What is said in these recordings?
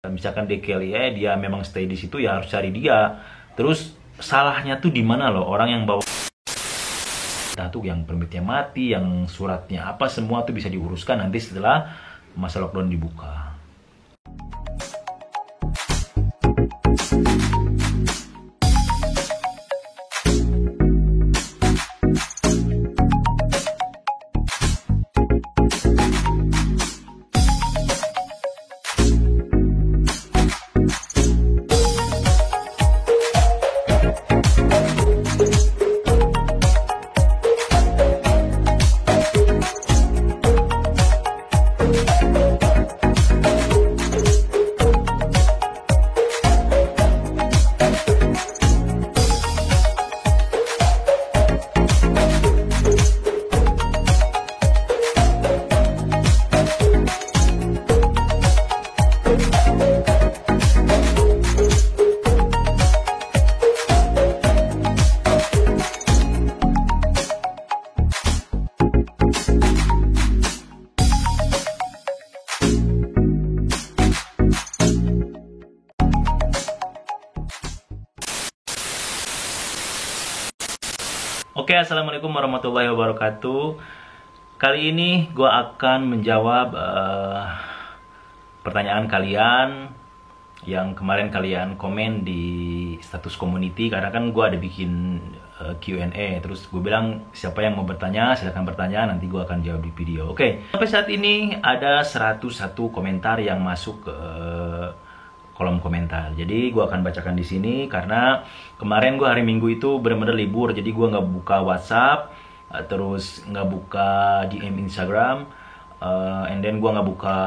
Misalkan DKLIA dia memang stay di situ, ya harus cari dia. Terus salahnya tuh di mana loh orang yang bawa, entah tuh yang permitnya mati, yang suratnya apa, semua tuh bisa diuruskan nanti setelah masa lockdown dibuka. Oke, assalamualaikum warahmatullahi wabarakatuh. Kali ini gue akan menjawab pertanyaan kalian yang kemarin kalian komen di status community, karena kan gue ada bikin Q&A. Terus gue bilang siapa yang mau bertanya silahkan bertanya, nanti gue akan jawab di video. Oke, sampai saat ini ada 101 komentar yang masuk ke kolom komentar. Jadi gue akan bacakan di sini karena kemarin gue hari Minggu itu benar-benar libur, jadi gue nggak buka WhatsApp, terus nggak buka DM Instagram, and then gue nggak buka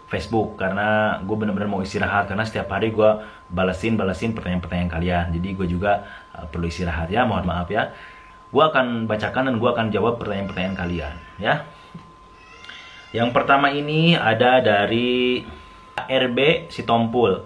Facebook karena gue benar-benar mau istirahat, karena setiap hari gue balesin pertanyaan-pertanyaan kalian. Jadi gue juga perlu istirahat ya, mohon maaf ya. Gue akan bacakan dan gue akan jawab pertanyaan-pertanyaan kalian ya. Yang pertama ini ada dari RB Sitompul.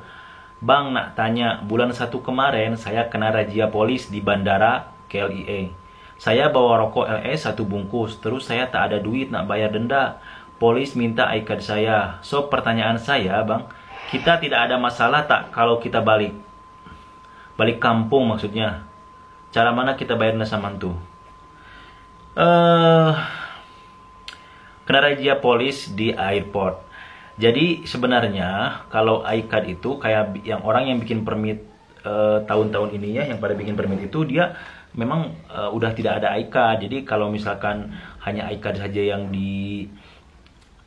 Bang, nak tanya, bulan 1 kemarin saya kena razia polis di bandara KLIA. Saya bawa rokok LS 1 bungkus, terus saya tak ada duit nak bayar denda. Polis minta iCard saya. So pertanyaan saya, bang, kita tidak ada masalah tak kalau kita balik kampung maksudnya? Cara mana kita bayar denda sama tuh? Kena razia polis di airport. Jadi sebenarnya kalau iCard itu kayak yang orang yang bikin permit tahun-tahun ini ya, yang pada bikin permit itu dia memang udah tidak ada iCard. Jadi kalau misalkan hanya iCard saja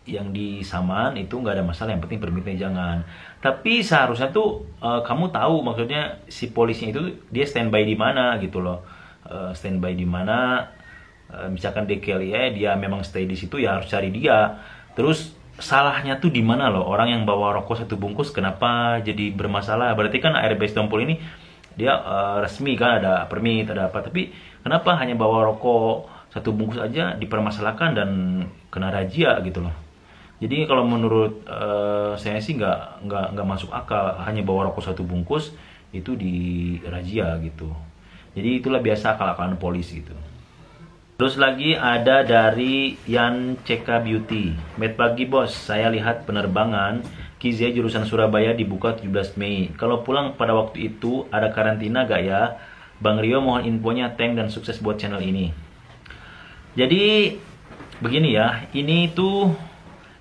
yang disaman itu nggak ada masalah, yang penting permitnya jangan. Tapi seharusnya tuh kamu tahu maksudnya si polisnya itu dia standby di mana gitu loh. Standby di mana, misalkan DKLIA dia memang stay di situ, ya harus cari dia. Terus salahnya tuh di mana loh orang yang bawa rokok 1 bungkus kenapa jadi bermasalah? Berarti kan RB Sitompul ini dia resmi kan, ada permit, ada apa, tapi kenapa hanya bawa rokok 1 bungkus aja dipermasalahkan dan kena razia gitu loh. Jadi kalau menurut saya sih nggak masuk akal, hanya bawa rokok 1 bungkus itu di razia gitu. Jadi itulah biasa akal-akalan polis gitu. Terus lagi ada dari Yan CK Beauty. Met pagi bos, saya lihat penerbangan KIZE jurusan Surabaya dibuka 17 Mei. Kalau pulang pada waktu itu ada karantina gak ya? Bang Rio mohon infonya, thank dan sukses buat channel ini. Jadi begini ya, ini tuh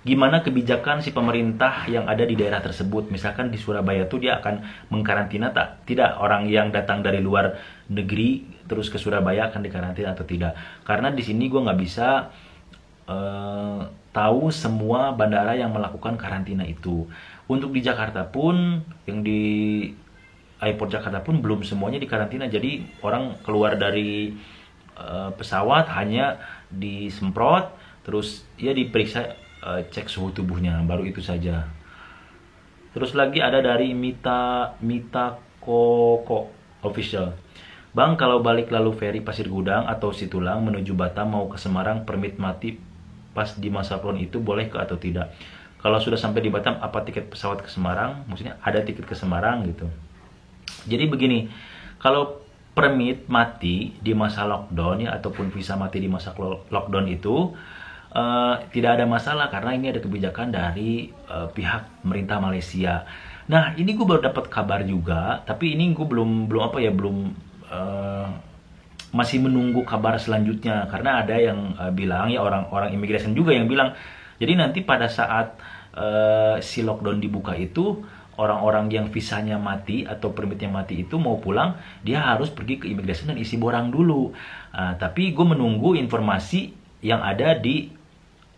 gimana kebijakan si pemerintah yang ada di daerah tersebut. Misalkan di Surabaya tuh dia akan mengkarantina tidak orang yang datang dari luar negeri terus ke Surabaya akan dikarantina atau tidak. Karena di sini gue nggak bisa tahu semua bandara yang melakukan karantina itu. Untuk di Jakarta pun, yang di airport Jakarta pun belum semuanya dikarantina. Jadi orang keluar dari pesawat hanya disemprot, terus ya diperiksa, cek suhu tubuhnya, baru itu saja. Terus lagi ada dari Mita Koko Official. Bang, kalau balik lalu ferry Pasir Gudang atau Situlang menuju Batam mau ke Semarang, permit mati pas di masa lockdown itu boleh ke atau tidak? Kalau sudah sampai di Batam, apa tiket pesawat ke Semarang? Maksudnya ada tiket ke Semarang gitu. Jadi begini, kalau permit mati di masa lockdown ya, ataupun visa mati di masa lockdown itu tidak ada masalah karena ini ada kebijakan dari pihak pemerintah Malaysia. Nah, ini gue baru dapat kabar juga, tapi ini gue belum apa ya, belum masih menunggu kabar selanjutnya karena ada yang bilang ya, orang-orang immigration juga yang bilang, jadi nanti pada saat si lockdown dibuka itu, orang-orang yang visanya mati atau permitnya mati itu mau pulang, dia harus pergi ke immigration dan isi borang dulu. Tapi gue menunggu informasi yang ada di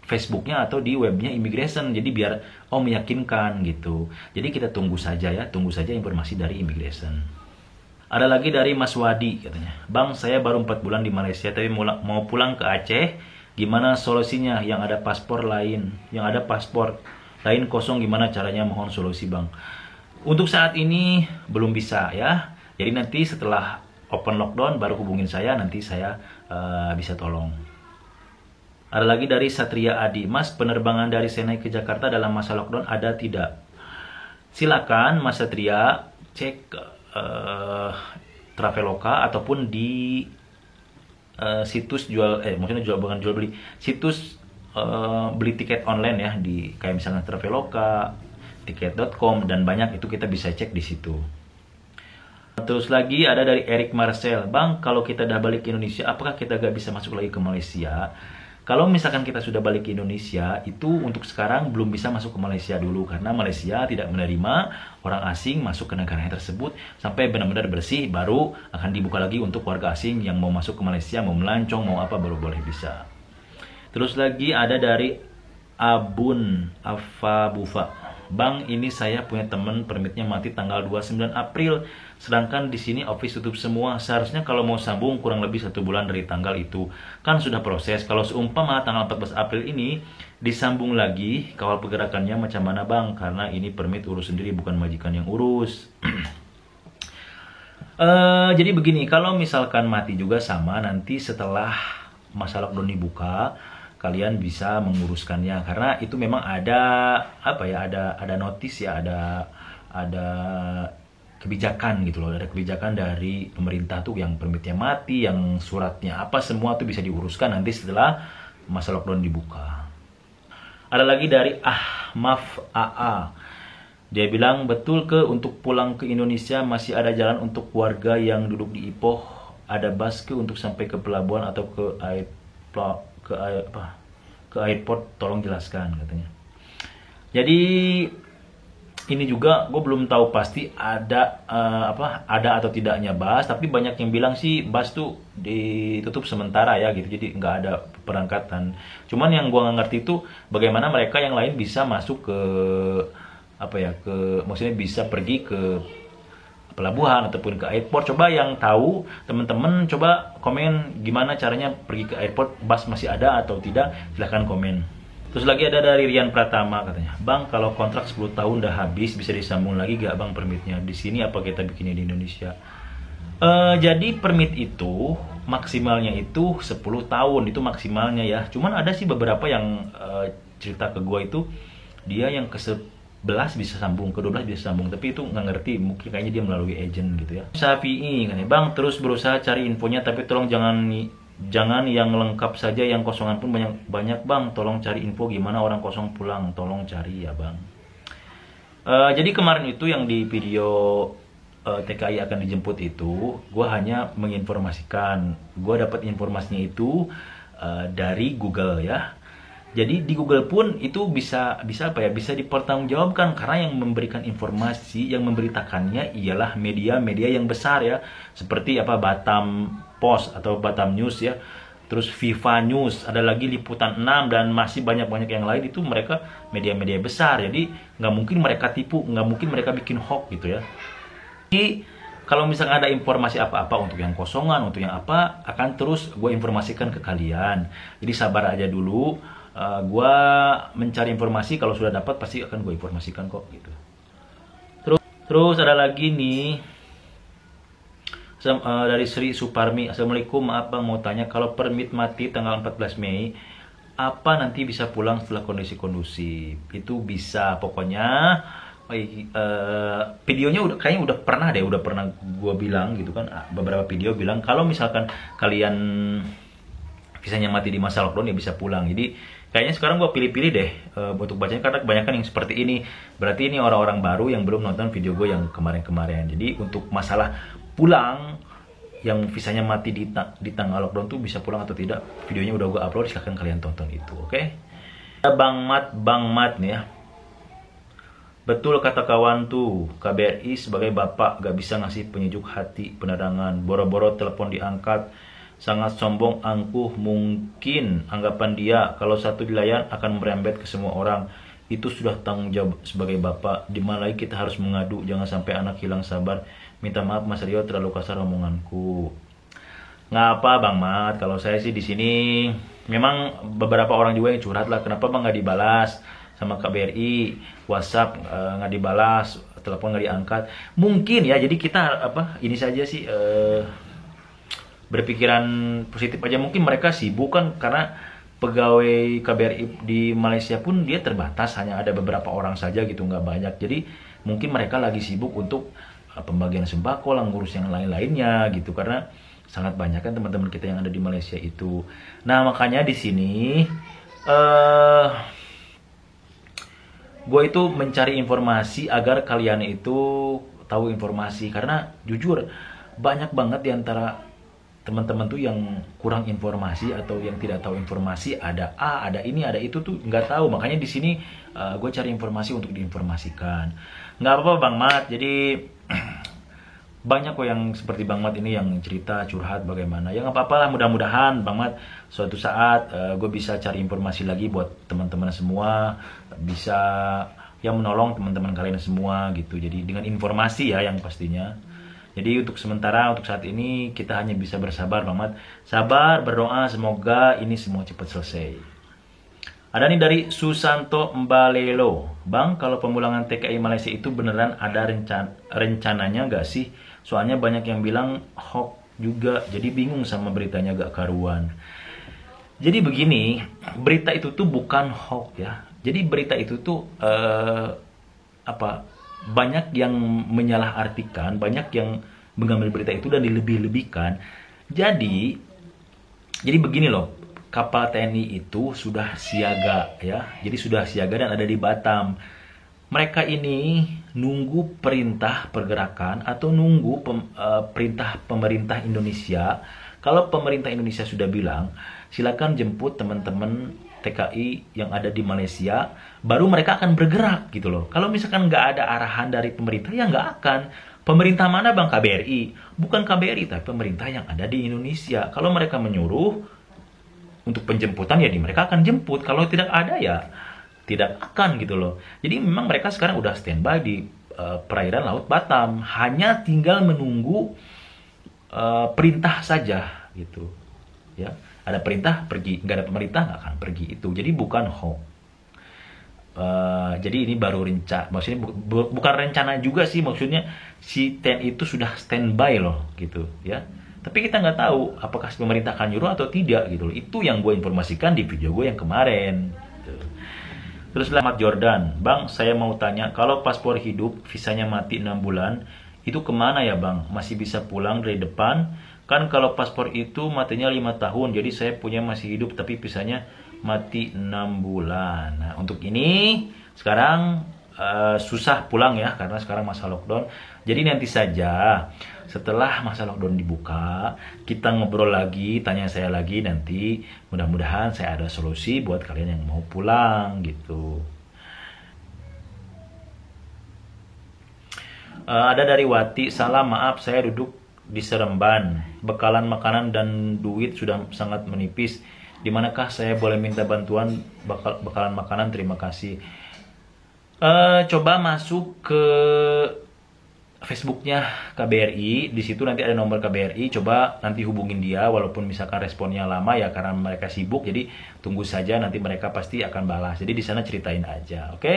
Facebooknya atau di webnya immigration, jadi biar meyakinkan gitu. Jadi kita tunggu saja ya, tunggu saja informasi dari immigration. Ada lagi dari Mas Wadi katanya, Bang, saya baru 4 bulan di Malaysia tapi mau pulang ke Aceh, gimana solusinya? Yang ada paspor lain kosong, gimana caranya? Mohon solusi, Bang. Untuk saat ini belum bisa ya. Jadi nanti setelah open lockdown baru hubungin saya, nanti saya bisa tolong. Ada lagi dari Satria Adi, Mas, penerbangan dari Senai ke Jakarta dalam masa lockdown ada tidak? Silakan Mas Satria cek Traveloka ataupun di situs bukan jual beli, situs beli tiket online ya, di kayak misalnya Traveloka, tiket.com, dan banyak itu kita bisa cek di situ. Terus lagi ada dari Eric Marcel, Bang, kalau kita udah balik ke Indonesia, apakah kita gak bisa masuk lagi ke Malaysia? Kalau misalkan kita sudah balik ke Indonesia, itu untuk sekarang belum bisa masuk ke Malaysia dulu, karena Malaysia tidak menerima orang asing masuk ke negaranya tersebut sampai benar-benar bersih, baru akan dibuka lagi untuk warga asing yang mau masuk ke Malaysia, mau melancong, mau apa, baru boleh bisa. Terus lagi ada dari Abun Afabufa, Bang, ini saya punya temen permitnya mati tanggal 29 April, sedangkan di sini office tutup semua. Seharusnya kalau mau sambung kurang lebih 1 bulan dari tanggal itu, kan sudah proses. Kalau seumpama tanggal 14 April ini disambung lagi, kawal pergerakannya macam mana, Bang? Karena ini permit urus sendiri, bukan majikan yang urus. Jadi begini, kalau misalkan mati juga sama, nanti setelah masa lockdown dibuka, kalian bisa menguruskannya, karena itu memang ada apa ya, ada notis ya, ada kebijakan gitu loh, ada kebijakan dari pemerintah tuh yang permitnya mati, yang suratnya apa, semua tuh bisa diuruskan nanti setelah masa lockdown dibuka. Ada lagi dari Ahmaf AA, dia bilang, betul ke untuk pulang ke Indonesia masih ada jalan untuk warga yang duduk di Ipoh, ada bus ke untuk sampai ke pelabuhan atau ke airport, tolong jelaskan katanya. Jadi ini juga gue belum tahu pasti ada ada atau tidaknya bus, tapi banyak yang bilang sih bus tuh ditutup sementara ya gitu, jadi nggak ada perangkatan. Cuman yang gue nggak ngerti itu bagaimana mereka yang lain bisa masuk ke maksudnya bisa pergi ke pelabuhan ataupun ke airport. Coba yang tahu teman-teman, coba komen gimana caranya pergi ke airport, bus masih ada atau tidak, silahkan komen. Terus lagi ada dari Rian Pratama katanya, Bang, kalau kontrak 10 tahun udah habis bisa disambung lagi gak, Bang, permitnya di sini apa kita bikinnya di Indonesia? Jadi permit itu maksimalnya itu 10 tahun itu maksimalnya ya. Cuman ada sih beberapa yang cerita ke gue itu dia yang ke 11 bisa sambung, ke 12 bisa sambung, tapi itu nggak ngerti, mungkin kayaknya dia melalui agent gitu ya. Safi'i kan ya, Bang, terus berusaha cari infonya tapi tolong jangan yang lengkap saja, yang kosongan pun banyak, Bang, tolong cari info gimana orang kosong pulang, tolong cari ya, Bang. Jadi kemarin itu yang di video TKI akan dijemput itu, gue hanya menginformasikan, gue dapat informasinya itu dari Google ya. Jadi di Google pun itu bisa dipertanggungjawabkan, karena yang memberikan informasi, yang memberitakannya ialah media-media yang besar ya, seperti Batam Post atau Batam News ya, terus Viva News, ada lagi Liputan 6 dan masih banyak yang lain, itu mereka media-media besar. Jadi nggak mungkin mereka tipu, nggak mungkin mereka bikin hoax gitu ya. Jadi kalau misalnya ada informasi apa-apa untuk yang kosongan, untuk yang apa, akan terus gue informasikan ke kalian. Jadi sabar aja dulu. Gue mencari informasi, kalau sudah dapat pasti akan gue informasikan kok gitu. Terus ada lagi nih dari Sri Suparmi, Assalamualaikum, maaf Bang, mau tanya, kalau permit mati tanggal 14 Mei apa nanti bisa pulang setelah kondisi kondusif? Itu bisa, pokoknya videonya kayaknya udah pernah gue bilang gitu kan, beberapa video bilang kalau misalkan kalian visanya mati di masa lockdown ya bisa pulang. Jadi Kayaknya sekarang gue pilih-pilih deh untuk bacanya, karena kebanyakan yang seperti ini. Berarti ini orang-orang baru yang belum nonton video gue yang kemarin-kemarin. Jadi untuk masalah pulang, yang visanya mati di tanggal lockdown tuh bisa pulang atau tidak, videonya udah gue upload, silahkan kalian tonton itu, oke? Bang Mat nih ya. Betul kata kawan tuh, KBRI sebagai bapak gak bisa ngasih penyejuk hati, penerangan, boro-boro telepon diangkat, sangat sombong, angkuh, mungkin anggapan dia kalau satu dilayan akan merembet ke semua orang. Itu sudah tanggung jawab sebagai bapak. Dimana lagi kita harus mengadu, jangan sampai anak hilang sabar. Minta maaf Mas Rio, terlalu kasar omonganku. Nggak apa Bang Mat, kalau saya sih di sini memang beberapa orang juga yang curhat lah, kenapa Bang nggak dibalas sama KBRI, WhatsApp nggak dibalas, telepon nggak diangkat. Mungkin ya, jadi kita ini saja sih berpikiran positif aja. Mungkin mereka sibuk kan, karena pegawai KBRI di Malaysia pun dia terbatas, hanya ada beberapa orang saja gitu, nggak banyak. Jadi mungkin mereka lagi sibuk untuk pembagian sembako lah, ngurus yang lain-lainnya gitu, karena sangat banyak kan teman-teman kita yang ada di Malaysia itu. Nah makanya di sini gue itu mencari informasi agar kalian itu tahu informasi, karena jujur banyak banget diantara teman-teman tuh yang kurang informasi atau yang tidak tahu informasi, ada ada ini ada itu tuh nggak tahu. Makanya di sini gue cari informasi untuk diinformasikan. Nggak apa-apa Bang Mat, jadi banyak kok yang seperti Bang Mat ini yang cerita curhat bagaimana, ya nggak apa-apa lah. Mudah-mudahan Bang Mat suatu saat gue bisa cari informasi lagi buat teman-teman semua, bisa yang menolong teman-teman kalian semua gitu. Jadi dengan informasi ya yang pastinya. Jadi untuk sementara, untuk saat ini kita hanya bisa bersabar Bang Mat. Sabar, berdoa semoga ini semua cepat selesai. Ada nih dari Susanto Mbalelo. Bang, kalau pemulangan TKI Malaysia itu beneran ada rencananya nggak sih? Soalnya banyak yang bilang hoax juga. Jadi bingung sama beritanya gak karuan. Jadi begini, berita itu tuh bukan hoax ya. Jadi berita itu tuh banyak yang menyalahartikan, banyak yang mengambil berita itu dan dilebih-lebihkan. Jadi begini loh, kapal TNI itu sudah siaga ya. Jadi sudah siaga dan ada di Batam. Mereka ini nunggu perintah pergerakan atau nunggu perintah pemerintah Indonesia. Kalau pemerintah Indonesia sudah bilang, silakan jemput teman-teman TKI yang ada di Malaysia, baru mereka akan bergerak gitu loh. Kalau misalkan nggak ada arahan dari pemerintah, ya nggak akan. Pemerintah mana Bang? KBRI. Bukan KBRI, tapi pemerintah yang ada di Indonesia. Kalau mereka menyuruh untuk penjemputan, ya mereka akan jemput. Kalau tidak ada, ya tidak akan gitu loh. Jadi memang mereka sekarang udah standby di perairan Laut Batam. Hanya tinggal menunggu perintah saja gitu. Ya. Ada perintah pergi, nggak ada pemerintah nggak akan pergi itu. Jadi bukan hoax. Jadi ini baru maksudnya bukan rencana juga sih, maksudnya si TNI itu sudah standby loh gitu ya. Tapi kita nggak tahu apakah pemerintah akan nyuruh atau tidak gitu loh. Itu yang gue informasikan di video gue yang kemarin. Gitu. Terus Ahmad Jordan, Bang saya mau tanya, kalau paspor hidup visanya mati 6 bulan, itu kemana ya Bang? Masih bisa pulang dari depan? Kan kalau paspor itu matinya 5 tahun, jadi saya punya masih hidup tapi visanya mati 6 bulan. Nah untuk ini sekarang susah pulang ya, karena sekarang masa lockdown. Jadi nanti saja setelah masa lockdown dibuka, kita ngobrol lagi, tanya saya lagi nanti. Mudah-mudahan saya ada solusi buat kalian yang mau pulang gitu. Ada dari Wati, salam maaf saya duduk di Seremban, bekalan makanan dan duit sudah sangat menipis. Dimanakah saya boleh minta bantuan bekalan makanan? Terima kasih. Coba masuk ke Facebooknya KBRI, di situ nanti ada nomor KBRI. Coba nanti hubungin dia, walaupun misalkan responnya lama ya karena mereka sibuk. Jadi tunggu saja, nanti mereka pasti akan balas. Jadi di sana ceritain aja, oke?